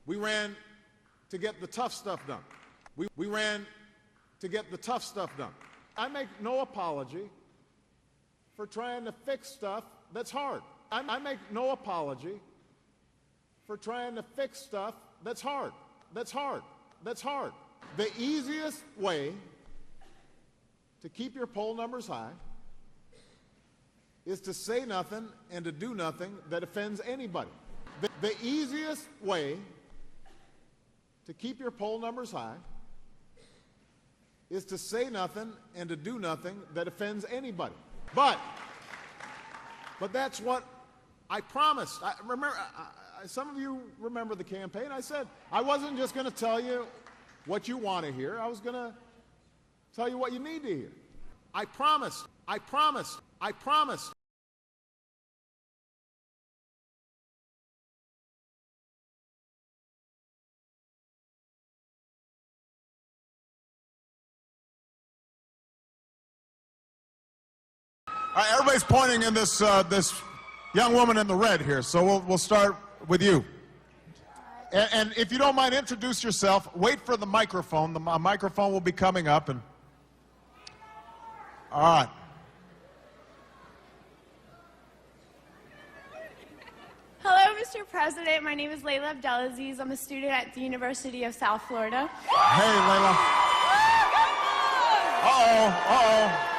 We ran to get the tough stuff done. We ran to get the tough stuff done. I make no apology for trying to fix stuff that's hard. I make no apology for trying to fix stuff that's hard. That's hard. That's hard. The easiest way to keep your poll numbers high is to say nothing and to do nothing that offends anybody. The easiest way to keep your poll numbers high is to say nothing and to do nothing that offends anybody. But that's what I promised. Some of you remember the campaign. I said I wasn't just going to tell you what you want to hear. I was going to tell you what you need to hear. I promised. I promised. I promised. All right, everybody's pointing in this young woman in the red here, so we'll start with you. And if you don't mind, introduce yourself. Wait for the microphone. The microphone will be coming up. And all right. Hello, Mr. President. My name is Laila Abdelaziz. I'm a student at the University of South Florida. Hey, Laila. Uh-oh, uh-oh.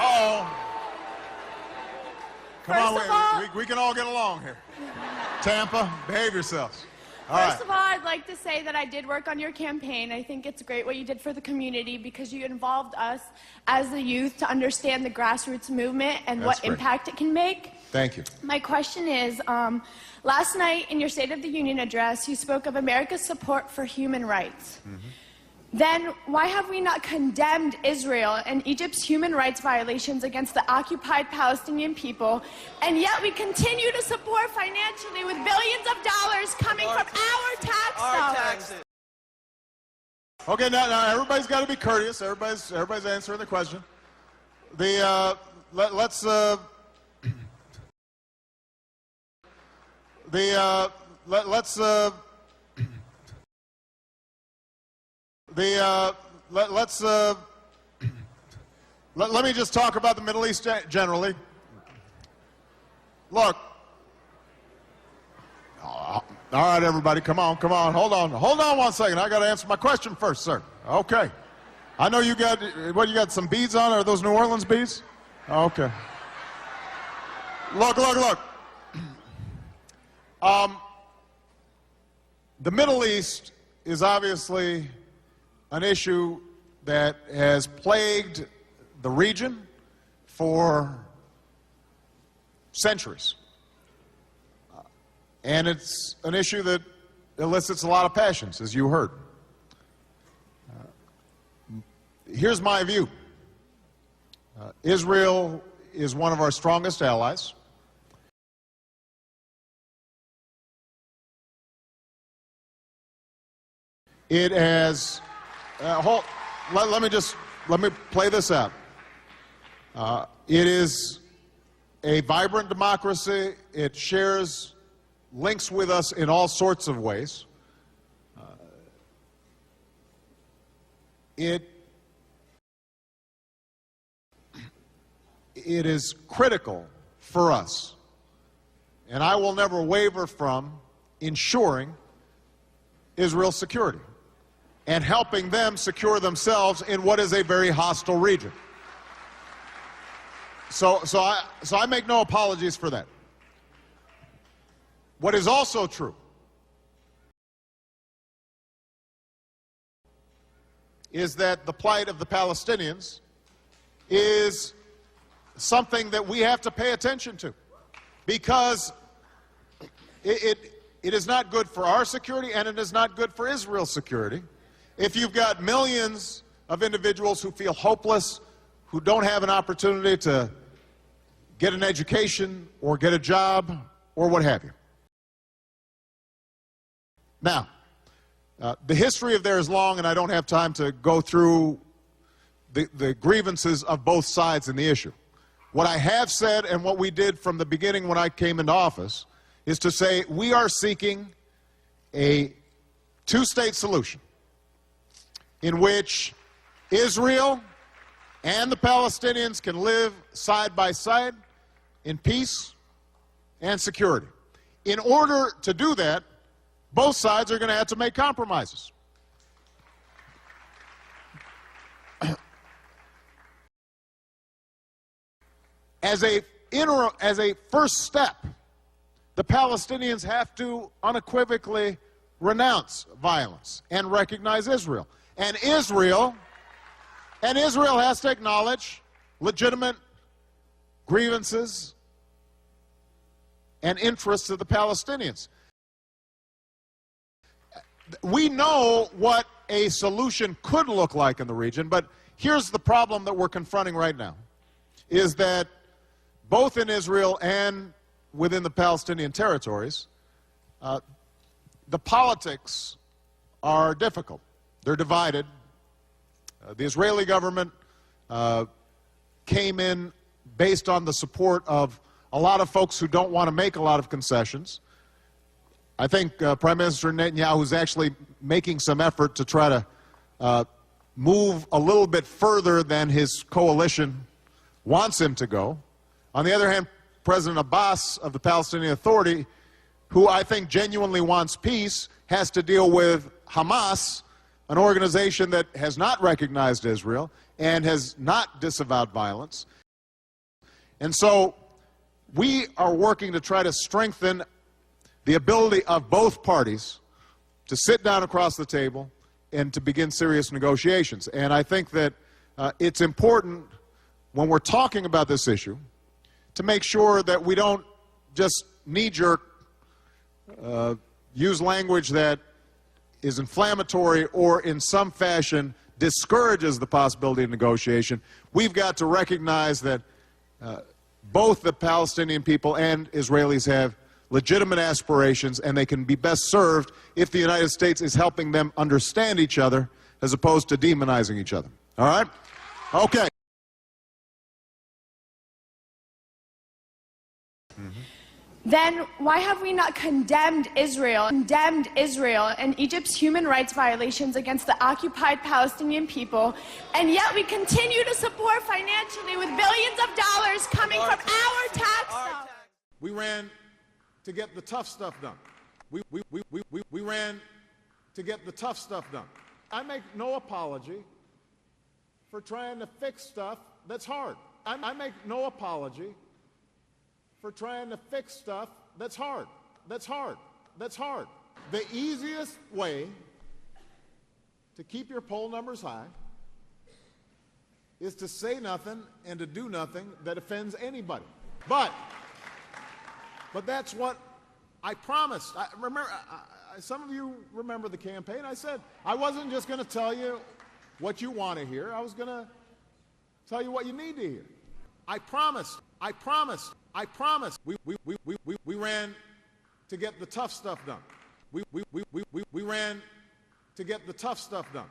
Uh-oh. Come on, we can all get along here. Tampa, behave yourselves. First of all, I'd like to say that I did work on your campaign. I think it's great what you did for the community because you involved us as the youth to understand the grassroots movement and what impact it can make. Thank you. My question is, last night in your State of the Union address, you spoke of America's support for human rights. Mm-hmm. Then why have we not condemned Israel and Egypt's human rights violations against the occupied Palestinian people, and yet we continue to support financially with billions of dollars coming from our tax dollars? Okay, now everybody's got to be courteous. Everybody's answering the question. Let's let me just talk about the Middle East generally. Look. All right, everybody, come on. Hold on 1 second. I got to answer my question first, sir. Okay. I know you got some beads on? Are those New Orleans beads? Okay. Look. The Middle East is obviously an issue that has plagued the region for centuries. And it's an issue that elicits a lot of passions, as you heard. Here's my view. Israel is one of our strongest allies. It has... let me play this out. It is a vibrant democracy. It shares links with us in all sorts of ways. It is critical for us, and I will never waver from ensuring Israel's security and helping them secure themselves in what is a very hostile region. So I make no apologies for that. What is also true is that the plight of the Palestinians is something that we have to pay attention to, because it is not good for our security, and it is not good for Israel's security if you've got millions of individuals who feel hopeless, who don't have an opportunity to get an education or get a job or what have you. Now, the history of there is long, and I don't have time to go through the grievances of both sides in the issue. What I have said, and what we did from the beginning when I came into office, is to say we are seeking a two-state solution in which Israel and the Palestinians can live side by side in peace and security. In order to do that, both sides are going to have to make compromises. As a first step, the Palestinians have to unequivocally renounce violence and recognize Israel. And Israel has to acknowledge legitimate grievances and interests of the Palestinians. We know what a solution could look like in the region, but here's the problem that we're confronting right now, is that both in Israel and within the Palestinian territories, the politics are difficult. They're divided. The Israeli government came in based on the support of a lot of folks who don't want to make a lot of concessions. I think Prime Minister Netanyahu is actually making some effort to try to move a little bit further than his coalition wants him to go. On the other hand, President Abbas of the Palestinian Authority, who I think genuinely wants peace, has to deal with Hamas, an organization that has not recognized Israel and has not disavowed violence. And so we are working to try to strengthen the ability of both parties to sit down across the table and to begin serious negotiations. And I think that it's important when we're talking about this issue to make sure that we don't just knee-jerk use language that is inflammatory or in some fashion discourages the possibility of negotiation. We've got to recognize that both the Palestinian people and Israelis have legitimate aspirations, and they can be best served if the United States is helping them understand each other as opposed to demonizing each other. All right? Okay. Then why have we not condemned Israel and Egypt's human rights violations against the occupied Palestinian people, and yet we continue to support financially with billions of dollars coming from our tax dollars? We ran to get the tough stuff done. We ran to get the tough stuff done. I make no apology for trying to fix stuff that's hard. I make no apology for trying to fix stuff that's hard. That's hard. That's hard. The easiest way to keep your poll numbers high is to say nothing and to do nothing that offends anybody. But that's what I promised. Some of you remember the campaign. I said I wasn't just going to tell you what you want to hear. I was going to tell you what you need to hear. I promised. We ran to get the tough stuff done. We ran to get the tough stuff done.